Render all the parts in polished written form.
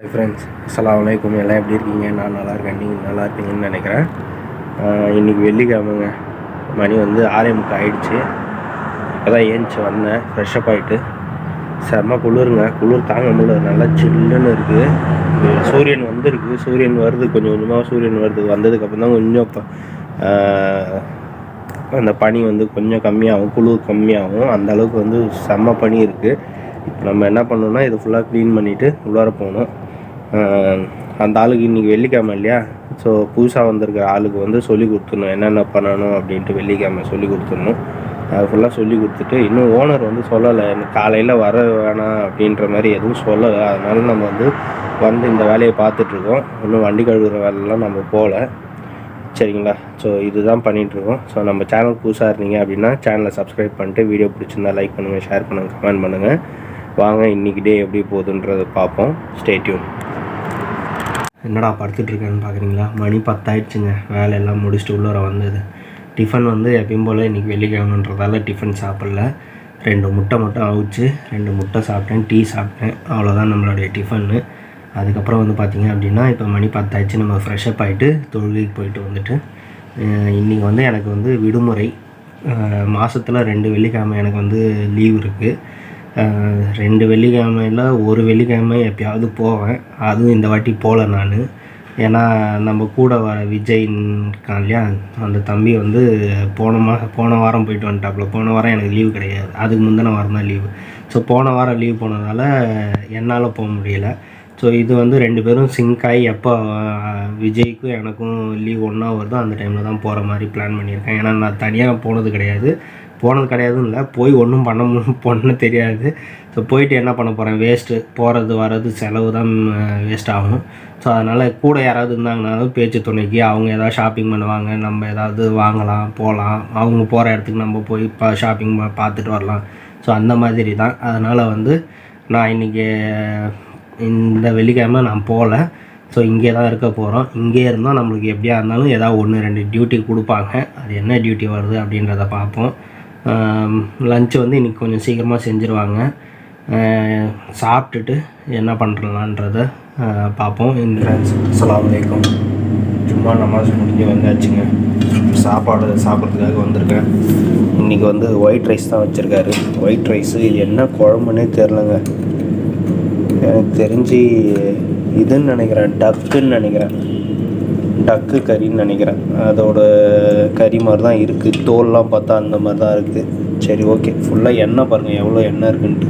Hi friends, அஸ்ஸலாமு அலைக்கும். எல்லாம் எப்படி இருக்கீங்க? நான் நல்லா இருக்கேன். நீங்கள் நல்லா இருப்பீங்கன்னு நினைக்கிறேன். இன்றைக்கி வெள்ளிக்கிழமைங்க. மணி வந்து 6:30 ஆகிடுச்சு. இப்போ தான் ஏஞ்சி வந்தேன், ஃப்ரெஷ்ஷப் ஆகிட்டு. செம்ம குளிருங்க, குளிர் தாங்க முடியல, நல்லா சில்லுன்னு இருக்குது. சூரியன் வந்துருக்கு, சூரியன் வருது, கொஞ்சம் கொஞ்சமாக சூரியன் வருது. வந்ததுக்கப்புறம் தான் கொஞ்சம் அந்த பனி வந்து கொஞ்சம் கம்மியாகும், குளிர் கம்மியாகும். அந்த அளவுக்கு வந்து செம்ம பனி இருக்குது. இப்போ நம்ம என்ன பண்ணணும்னா இதை ஃபுல்லாக க்ளீன் பண்ணிவிட்டு உள்ளார போகணும். அந்த ஆளுக்கு இன்றைக்கி வெள்ளிக்கிழமை இல்லையா, ஸோ புதுசாக வந்திருக்கிற ஆளுக்கு வந்து சொல்லி கொடுத்துடணும் என்னென்ன பண்ணணும் அப்படின்ட்டு. வெள்ளிக்கிழமை சொல்லி கொடுத்துடணும். அது ஃபுல்லாக சொல்லி கொடுத்துட்டு, இன்னும் ஓனர் வந்து சொல்லலை, எனக்கு காலையில் வர வேணாம் அப்படின்ற மாதிரி எதுவும் சொல்லலை. அதனால நம்ம வந்து இந்த வேலையை பார்த்துட்ருக்கோம். இன்னும் வண்டி கழுவுற வேலைலாம் நம்ம போகல, சரிங்களா? ஸோ இதுதான் பண்ணிகிட்ருக்கோம். ஸோ நம்ம சேனல் புதுசாக இருந்தீங்க அப்படின்னா சேனலை சப்ஸ்கிரைப் பண்ணிட்டு, வீடியோ பிடிச்சிருந்தா லைக் பண்ணுங்கள், ஷேர் பண்ணுங்கள், கமெண்ட் பண்ணுங்கள். வாங்க இன்றைக்கி டே எப்படி போகுதுன்றதை பார்ப்போம். Stay tune. என்னடா படுத்துட்ருக்கேன்னு பார்க்குறீங்களா? மணி 10 ஆயிடுச்சுங்க. வேலையெல்லாம் முடிச்சுட்டு உள்ளே வந்தது. டிஃபன் வந்து எப்பயும் போல் இன்றைக்கி வெள்ளிக்கிழமைன்றதால டிஃபன் சாப்பிடல. 2 முட்டை மட்டும் அவிச்சு 2 முட்டை சாப்பிட்டேன், டீ சாப்பிட்டேன். அவ்வளோதான் நம்மளுடைய டிஃபன்னு. அதுக்கப்புறம் வந்து பார்த்திங்க அப்படின்னா இப்போ மணி 10 ஆயிடுச்சு. நம்ம ஃப்ரெஷ்ஷப் ஆகிட்டு தொழுகைக்கு போயிட்டு வந்துட்டு, இன்றைக்கி வந்து எனக்கு வந்து விடுமுறை. மாதத்தில் 2 வெள்ளிக்கிழமை எனக்கு வந்து லீவ் இருக்குது. 2 வெள்ளிக்கிழமையில் ஒரு வெள்ளிக்கிழமை எப்பயாவது போவேன். அதுவும் இந்த வாட்டி போகல நான். ஏன்னா நம்ம கூட வர விஜய் இருக்கான் இல்லையா, அந்த தம்பி வந்து போன வாரம் போயிட்டு வந்துட்டாப்புல. போன வாரம் எனக்கு லீவு கிடையாது, அதுக்கு முந்தின வாரம் தான் லீவு. ஸோ போன வாரம் லீவ் போனதால் என்னால் போக முடியலை. ஸோ இது வந்து 2 பேரும் சிங்க் ஆகி எப்போ விஜய்க்கும் எனக்கும் லீவ் ஒன்றா வருதோ அந்த டைமில் தான் போகிற மாதிரி பிளான் பண்ணியிருக்கேன். ஏன்னா நான் தனியாக போனது கிடையாதுன்னு இல்லை, போய் ஒன்றும் பண்ண தெரியாது. ஸோ போயிட்டு என்ன பண்ண போகிறேன், வேஸ்ட்டு. போகிறது வர்றது செலவு தான் வேஸ்ட் ஆகும். ஸோ அதனால் கூட யாராவது இருந்தாங்கனாலும் பேச்சு துணைக்கு, அவங்க எதாவது ஷாப்பிங் பண்ணுவாங்க, நம்ம ஏதாவது வாங்கலாம், போகலாம். அவங்க போகிற இடத்துக்கு நம்ம போய் ஷாப்பிங் பார்த்துட்டு வரலாம். ஸோ அந்த மாதிரி தான். அதனால் வந்து நான் இன்றைக்கி இந்த வெள்ளிக்கிழமை நான் போகல. ஸோ இங்கே தான் இருக்க போகிறோம். இங்கே இருந்தால் நம்மளுக்கு எப்படியா இருந்தாலும் ஏதாவது 1-2 டியூட்டி கொடுப்பாங்க. அது என்ன டியூட்டி வருது அப்படின்றத பார்ப்போம். லஞ்சு வந்து இன்றைக்கி கொஞ்சம் சீக்கிரமாக செஞ்சுருவாங்க. சாப்பிட்டுட்டு என்ன பண்ணுறலான்றத பார்ப்போம். இந்த அஸ்ஸலாமு அலைக்கும். சும்மா நமாஸ் முடிஞ்சு வந்தாச்சுங்க. சாப்பாடு சாப்பிட்றதுக்காக வந்திருக்கேன். இன்றைக்கி வந்து ஒயிட் ரைஸ் தான் வச்சுருக்காரு. ஒயிட் ரைஸு, இது என்ன குழம்புன்னே தெரிலங்க. எனக்கு தெரிஞ்சு இதுன்னு நினைக்கிறேன், டக்குன்னு நினைக்கிறேன், டக்கு கறின்னு நினைக்கிறேன். அதோட கறி மாதிரி தான் இருக்குது. தோல்லாம் பார்த்தா அந்த மாதிரி தான் இருக்குது. சரி, ஓகே. ஃபுல்லாக எண்ணெய் பாருங்கள், எவ்வளோ எண்ணெய் இருக்குன்ட்டு.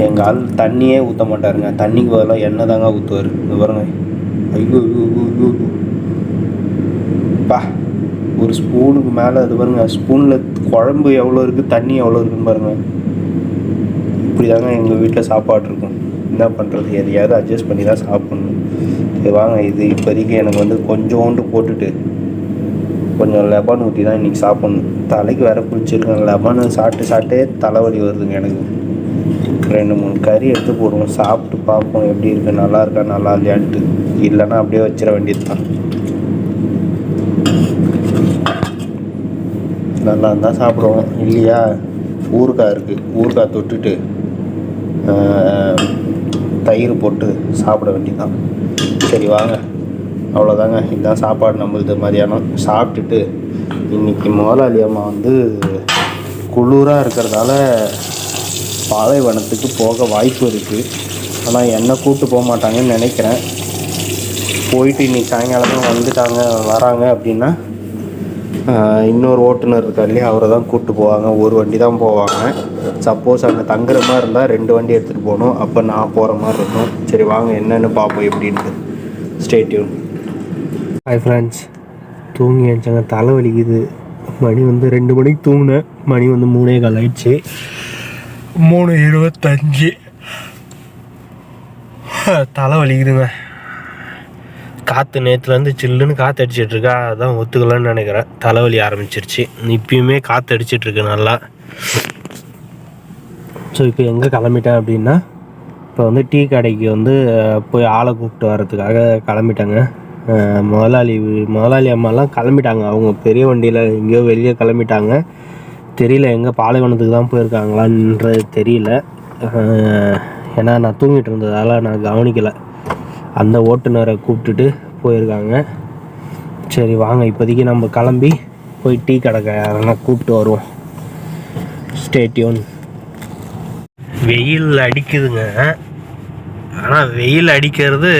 எங்கள் ஆள் தண்ணியே ஊற்ற மாட்டாருங்க, தண்ணிக்கு பதிலாக எண்ணெய் தாங்க ஊற்றுவார். இது பாருங்க, ஐயோ பா, ஒரு ஸ்பூனுக்கு மேலே. அது பாருங்கள், ஸ்பூனில் குழம்பு எவ்வளோ இருக்குது, தண்ணி எவ்வளோ இருக்குன்னு பாருங்கள். இப்படி தாங்க எங்கள் வீட்டில் சாப்பாடு இருக்கும். என்ன பண்ணுறது, எதையாவது அட்ஜஸ்ட் பண்ணி தான் சாப்பிட்ணும். சரி வாங்க, இது இப்போதைக்கு எனக்கு வந்து கொஞ்சோண்டு போட்டுட்டு கொஞ்சம் லெமன் ஊற்றி தான் இன்றைக்கி சாப்பிட்ணும். தலைக்கு வேறு குளிச்சிருக்கேன். லெமன் சாப்பிட்டே தலைவலி வருதுங்க எனக்கு. 2-3 கறி எடுத்து போடுவோம், சாப்பிட்டு பார்ப்போம் எப்படி இருக்குது, நல்லா இருக்கா நல்லா இல்லையான்ட்டு. இல்லைன்னா அப்படியே வச்சிட வேண்டியது தான். நல்லா இருந்தால் சாப்பிடுவோம், இல்லையா ஊறுகாய் இருக்குது, ஊறுகாய் தொட்டுட்டு தயிர் போட்டு சாப்பிட வேண்டியதுதான். சரி வாங்க, அவ்வளோதாங்க. இதுதான் சாப்பாடு நம்மளுது மதியானம். சாப்பிட்டுட்டு இன்றைக்கி முதலாளி அம்மா வந்து குளிராக இருக்கிறதால பாலைவனத்துக்கு போக வாய்ப்பு இருக்குது. ஆனால் என்னை கூப்பிட்டு போக மாட்டாங்கன்னு நினைக்கிறேன். போயிட்டு இன்றைக்கி சாயங்காலமாக வராங்க அப்படின்னா இன்னொரு ஓட்டுநர் இருக்கார் இல்லையா, அவரை தான் கூப்பிட்டு போவாங்க. ஒரு வண்டி தான் போவாங்க. சப்போஸ் அங்கே தங்குற மாதிரி இருந்தால் 2 வண்டி எடுத்துகிட்டு போகணும். அப்போ நான் போகிற மாதிரி இருக்கும். சரி வாங்க, என்னென்னு பார்ப்போம் எப்படின்ட்டு. Stay tune. ஹாய் ஃப்ரெண்ட்ஸ், தூங்கி வச்சாங்க, தலை வலிக்குது. மணி வந்து 2 மணிக்கு தூங்கினேன். மணி வந்து 3:15 ஆயிடுச்சு. 3:25. தலை வலிக்குதுங்க. காற்று நேற்றுலேருந்து சில்லுன்னு காற்று அடிச்சிட்ருக்கா, அதான் ஒத்துக்கலான்னு நினைக்கிறேன். தலைவலி ஆரம்பிச்சிருச்சு. இப்பயுமே காற்று அடிச்சிட்ருக்கு நல்லா. ஸோ இப்போ எங்கே கிளம்பிட்டேன் அப்படின்னா, இப்போ வந்து டீ கடைக்கு வந்து போய் ஆளை கூப்பிட்டு வர்றதுக்காக கிளம்பிட்டாங்க. முதலாளி அம்மாலாம் கிளம்பிட்டாங்க. அவங்க பெரிய வண்டியில் எங்கேயோ வெளியே கிளம்பிட்டாங்க. தெரியல, எங்கே பாலைவனத்துக்கு தான் போயிருக்காங்களான்றது தெரியல. ஏன்னா நான் தூங்கிட்டு இருந்ததால் நான் கவனிக்கலை. அந்த ஓட்டுநரை கூப்பிட்டுட்டு போயிருக்காங்க. சரி வாங்க இப்போதைக்கு நம்ம கிளம்பி போய் டீ கடைக்காரனை கூப்பிட்டு வருவோம். Stay tune. வெயில் அடிக்குதுங்க. ஆனால் வெயில் அடிக்கிறது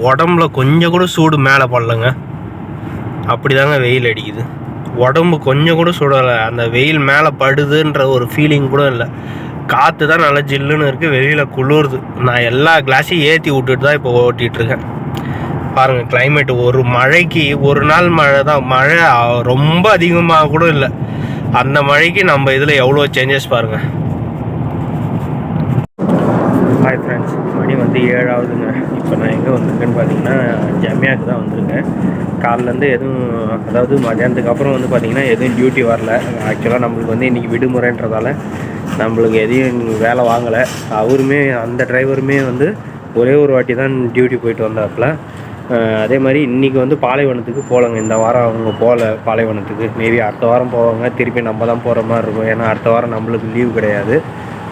உடம்புல கொஞ்சம் கூட சூடு மேலே படலைங்க. அப்படி தாங்க வெயில் அடிக்குது. உடம்பு கொஞ்சம் கூட சுடலை. அந்த வெயில் மேலே படுதுன்ற ஒரு ஃபீலிங் கூட இல்லை. காற்று தான் நல்லா ஜில்லுன்னு இருக்குது, வெளியில் குளிருது. நான் எல்லா கிளாஸையும் ஏற்றி விட்டுட்டு தான் இப்போ ஓட்டிகிட்ருக்கேன். பாருங்கள் கிளைமேட்டு. ஒரு மழைக்கு ஒரு நாள் மழை தான், மழை ரொம்ப அதிகமாக கூட இல்லை. அந்த மழைக்கு நம்ம இதில் எவ்வளோ சேஞ்சஸ் பாருங்கள். ஹாய் ஃப்ரெண்ட்ஸ், மணி வந்து 7 ஆகுதுங்க. இப்போ நான் எங்கே வந்திருக்கேன்னு பார்த்தீங்கன்னா ஜமியாவுக்கு தான் வந்திருக்கேன். காலிலேருந்து எதுவும், அதாவது மதியானத்துக்கு அப்புறம் வந்து பார்த்திங்கன்னா எதுவும் டியூட்டி வரல. ஆக்சுவலாக நம்மளுக்கு வந்து இன்றைக்கி விடுமுறைன்றதால நம்மளுக்கு எதையும் வேலை வாங்கலை. அவருமே, அந்த டிரைவருமே வந்து ஒரே ஒரு வாட்டி தான் டியூட்டி போயிட்டு வந்தாப்புல. அதே மாதிரி இன்றைக்கி வந்து பாலைவனத்துக்கு போகலங்க. இந்த வாரம் அவங்க போகல பாலைவனத்துக்கு. மேபி அடுத்த வாரம் போவாங்க. திருப்பி நம்ம தான் போகிற மாதிரி இருக்கும். ஏன்னா அடுத்த வாரம் நம்மளுக்கு லீவு கிடையாது.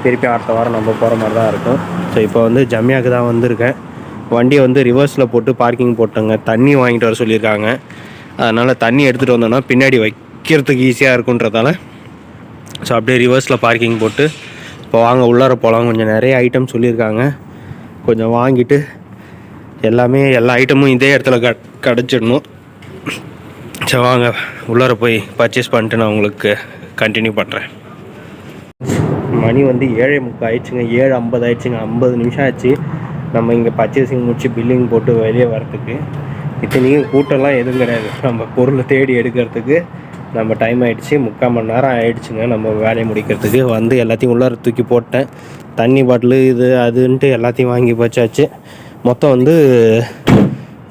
திருப்பி அடுத்த வாரம் நம்ம போகிற மாதிரி தான் இருக்கும். ஸோ இப்போ வந்து ஜமியாவுக்கு தான் வந்திருக்கேன். வண்டியை வந்து ரிவர்ஸில் போட்டு பார்க்கிங் போட்டோங்க. தண்ணி வாங்கிட்டு வர சொல்லியிருக்காங்க. அதனால் தண்ணி எடுத்துகிட்டு வந்தோன்னா பின்னாடி வைக்கிறதுக்கு ஈஸியாக இருக்குன்றதால ஸோ அப்படியே ரிவர்ஸில் பார்க்கிங் போட்டு இப்போ வாங்க உள்ளார போகலாம். கொஞ்சம் நிறைய ஐட்டம் சொல்லியிருக்காங்க. கொஞ்சம் வாங்கிட்டு எல்லாமே எல்லா ஐட்டமும் இதே இடத்துல கிடச்சிடணும். சரி வாங்க உள்ளார போய் பர்ச்சேஸ் பண்ணிட்டு நான் உங்களுக்கு கண்டினியூ பண்ணுறேன். மணி வந்து 7:30 ஆயிடுச்சுங்க. 7:50 ஆயிடுச்சுங்க. 50 நிமிஷம் ஆச்சு நம்ம இங்கே பர்ச்சேசிங் முடிச்சு பில்லிங் போட்டு வெளியே வரத்துக்கு. இத்தனைக்கும் கூட்டம்லாம் எதுவும் கிடையாது. நம்ம பொருளை தேடி எடுக்கிறதுக்கு நம்ம டைம் ஆகிடுச்சு. 3/4 மணி நேரம் ஆகிடுச்சுங்க நம்ம வேலையை முடிக்கிறதுக்கு. வந்து எல்லாத்தையும் உள்ளார தூக்கி போட்டேன். தண்ணி பாட்டிலு இது அதுன்ட்டு எல்லாத்தையும் வாங்கி வச்சாச்சு. மொத்தம் வந்து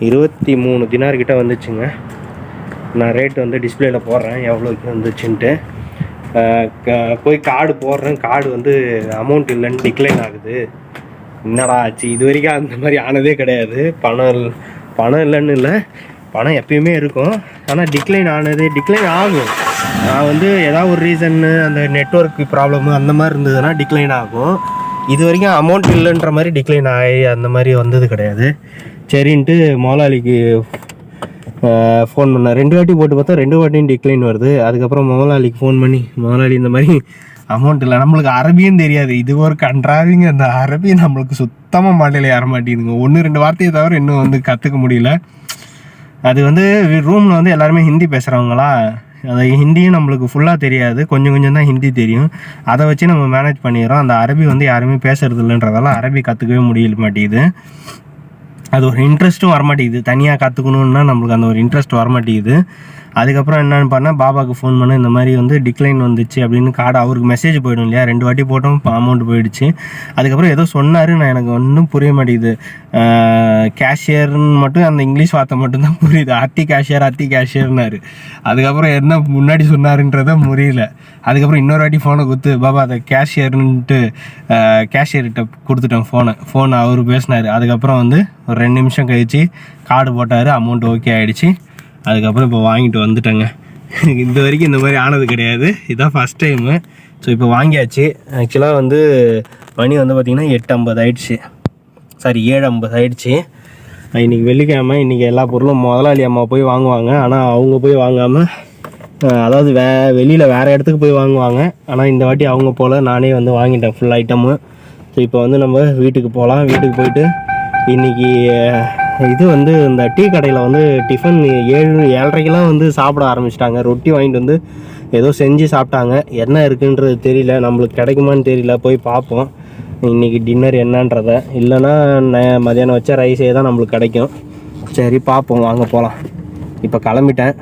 23 தினார் கிட்ட வந்துச்சுங்க. நான் ரேட்டு வந்து டிஸ்பிளேயில் போடுறேன் எவ்வளோக்கு வந்துச்சுன்ட்டு. போய் கார்டு போடுறேன். கார்டு வந்து அமௌண்ட் இல்லைன்னு டிக்ளைன் ஆகுது. என்னடா ஆச்சு? இது வரைக்கும் அந்த மாதிரி ஆனதே கிடையாது. பணம் இல்லைன்னு இல்லை, பணம் எப்பயுமே இருக்கும். ஆனால் டிக்ளைன் ஆகும். நான் வந்து ஏதாவது ஒரு ரீசன்னு, அந்த நெட்வொர்க் ப்ராப்ளமு அந்த மாதிரி இருந்ததுன்னா டிக்ளைன் ஆகும். இது வரைக்கும் அமௌண்ட் இல்லைன்ற மாதிரி டிக்ளைன் ஆகி அந்த மாதிரி வந்தது கிடையாது. சரின்ட்டு முதலாளிக்கு ஃபோன் பண்ணேன். 2 வாட்டி போட்டு பார்த்தா 2 வாட்டியும் டிக்ளைன் வருது. அதுக்கப்புறம் முதலாளிக்கு ஃபோன் பண்ணி, முதலாளி இந்த மாதிரி அமௌண்ட் இல்லை. நம்மளுக்கு அரபியும் தெரியாது. இது ஒரு கன்றாவிங்க. அந்த அரபி நம்மளுக்கு சுத்தமாக மாட்டேல ஏற மாட்டேங்குதுங்க. 1-2 வார்த்தையை தவிர இன்னும் வந்து கற்றுக்க முடியல. அது வந்து ரூமில் வந்து எல்லாருமே ஹிந்தி பேசுகிறவங்களா, அது ஹிந்தியும் நம்மளுக்கு ஃபுல்லாக தெரியாது. கொஞ்சம் தான் ஹிந்தி தெரியும். அதை வச்சு நம்ம மேனேஜ் பண்ணிடுறோம். அந்த அரபி வந்து யாருமே பேசுறது இல்லைன்றதால அரபி கற்றுக்கவே முடிய மாட்டேங்குது. அது ஒரு இன்ட்ரெஸ்ட்டும் வரமாட்டேங்குது. தனியாக கற்றுக்கணுன்னா நம்மளுக்கு அந்த ஒரு இன்ட்ரெஸ்ட் வரமாட்டேங்குது. அதுக்கப்புறம் என்னென்னு பண்ணால் பாபாவுக்கு ஃபோன் பண்ண, இந்த மாதிரி வந்து டிக்ளைன் வந்துச்சு அப்படின்னு கார்டு அவருக்கு மெசேஜ் போய்டும் இல்லையா. 2 வாட்டி போட்டோம், அமௌண்ட் போயிடுச்சு. அதுக்கப்புறம் ஏதோ சொன்னார், நான் எனக்கு ஒன்றும் புரிய மாட்டேங்குது. கேஷியர்னு மட்டும் அந்த இங்கிலீஷ் வார்த்தை மட்டும்தான் புரியுது. அத்தி கேஷியர்னாரு. அதுக்கப்புறம் என்ன முன்னாடி சொன்னாருன்றதை புரியல. அதுக்கப்புறம் இன்னொரு வாட்டி ஃபோனை கொடுத்து, பாபா அதை கேஷியர்ன்ட்டு கேஷியர்கிட்ட கொடுத்துட்டேன் ஃபோனை அவர் பேசினார். அதுக்கப்புறம் வந்து ஒரு 2 நிமிஷம் கழிச்சு கார்டு போட்டார், அமௌண்ட் ஓகே ஆகிடுச்சு. அதுக்கப்புறம் இப்போ வாங்கிட்டு வந்துட்டேங்க. இந்த வரைக்கும் இந்த மாதிரி ஆனது கிடையாது. இதுதான் ஃபஸ்ட் டைமு. ஸோ இப்போ வாங்கியாச்சு. ஆக்சுவலாக வந்து மணி வந்து பார்த்திங்கன்னா 8:50 ஆகிடுச்சு. சாரி 7:50 ஆகிடுச்சு. இன்றைக்கி வெள்ளிக்கிழமை. இன்றைக்கி எல்லா பொருளும் முதலாளி அம்மா போய் வாங்குவாங்க. ஆனால் அவங்க போய் வாங்காமல், அதாவது வெளியில் வேறு இடத்துக்கு போய் வாங்குவாங்க. ஆனால் இந்த வாட்டி அவங்க போல் நானே வந்து வாங்கிட்டேன் ஃபுல் ஐட்டமு. ஸோ இப்போ வந்து நம்ம வீட்டுக்கு போகலாம். வீட்டுக்கு போயிட்டு இன்றைக்கி இது வந்து இந்த டீ கடையில் வந்து டிஃபன் 7:30க்கெலாம் வந்து சாப்பிட ஆரம்பிச்சிட்டாங்க. ரொட்டி வாங்கிட்டு வந்து ஏதோ செஞ்சு சாப்பிட்டாங்க. என்ன இருக்குன்றது தெரியல, நம்மளுக்கு கிடைக்குமான்னு தெரியல. போய் பார்ப்போம் இன்றைக்கி டின்னர் என்னன்றதை. இல்லைன்னா மதியானம் வச்ச ரைஸே தான் நம்மளுக்கு கிடைக்கும். சரி பார்ப்போம், வாங்க போகலாம். இப்போ கிளம்பிட்டேன்.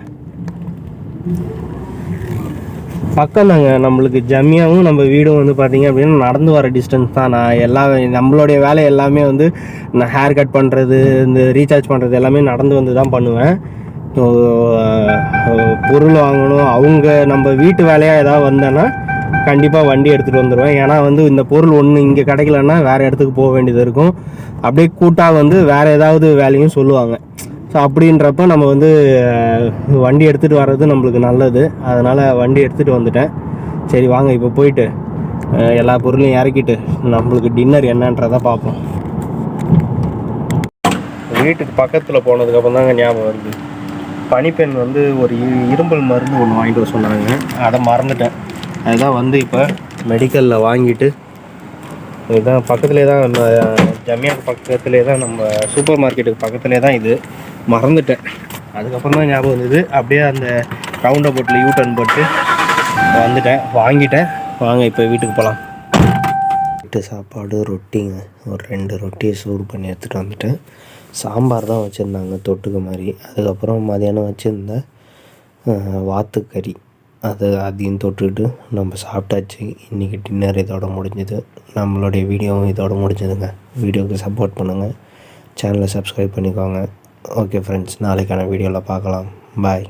பக்கம் தாங்க நம்மளுக்கு. ஜமியாவும் நம்ம வீடும் வந்து பார்த்திங்க அப்படின்னா நடந்து வர டிஸ்டன்ஸ் தான். நான் நம்மளுடைய வேலை எல்லாமே வந்து நான் ஹேர் கட் பண்ணுறது, இந்த ரீசார்ஜ் பண்ணுறது எல்லாமே நடந்து வந்து தான் பண்ணுவேன். பொருள் வாங்கணும், அவங்க நம்ம வீட்டு வேலையாக ஏதாவது வந்தேன்னா கண்டிப்பாக வண்டி எடுத்துகிட்டு வந்துடுவேன். ஏன்னா வந்து இந்த பொருள் ஒன்று இங்கே கிடைக்கலன்னா வேறு இடத்துக்கு போக வேண்டியது இருக்கும். அப்படியே கூட்டாக வந்து வேறு ஏதாவது வேலையும் சொல்லுவாங்க. ஸோ அப்படின்றப்ப நம்ம வந்து வண்டி எடுத்துகிட்டு வர்றது நம்மளுக்கு நல்லது. அதனால் வண்டி எடுத்துகிட்டு வந்துட்டேன். சரி வாங்க இப்போ போயிட்டு எல்லா பொருளையும் இறக்கிட்டு நம்மளுக்கு டின்னர் என்னன்றதை பார்ப்போம். வீட்டுக்கு பக்கத்தில் போனதுக்கப்புறம் தாங்க ஞாபகம் வருது, பனிப்பெண் வந்து ஒரு இரும்பல் மருந்து ஒன்று வாங்கிட்டு வர சொன்னாங்க. அதை மறந்துட்டேன். அதுதான் வந்து இப்போ மெடிக்கலில் வாங்கிட்டு, இதுதான் பக்கத்துலேயே தான் நம்ம ஜமியாக்கு பக்கத்துலேயே தான், நம்ம சூப்பர் மார்க்கெட்டுக்கு பக்கத்துலேயே தான் இது. மறந்துட்டேன். அதுக்கப்புறம் தான் ஞாபகம் வந்தது. அப்படியே அந்த ரவுண்ட் அபவுட்டில் யூட்டர்ன் போட்டு வந்துட்டேன், வாங்கிட்டேன். வாங்க இப்போ வீட்டுக்கு போகலாம். வீட்டு சாப்பாடு ரொட்டிங்க, ஒரு 2 ரொட்டியை சூடு பண்ணி எடுத்துகிட்டு வந்துட்டேன். சாம்பார் தான் வச்சுருந்தாங்க தொட்டுக்க மாதிரி. அதுக்கப்புறம் மதியானம் வச்சுருந்த வாத்துக்கறி, அதையும் தொட்டுக்கிட்டு நம்ம சாப்பிட்டாச்சு. இன்றைக்கி டின்னர் இதோட முடிஞ்சுது. நம்மளுடைய வீடியோவும் இதோட முடிஞ்சதுங்க. வீடியோவுக்கு சப்போர்ட் பண்ணுங்கள், சேனலை சப்ஸ்கிரைப் பண்ணிக்கோங்க. ஓகே ஃப்ரெண்ட்ஸ், நாளைக்கான வீடியோவில் பார்க்கலாம். பாய்.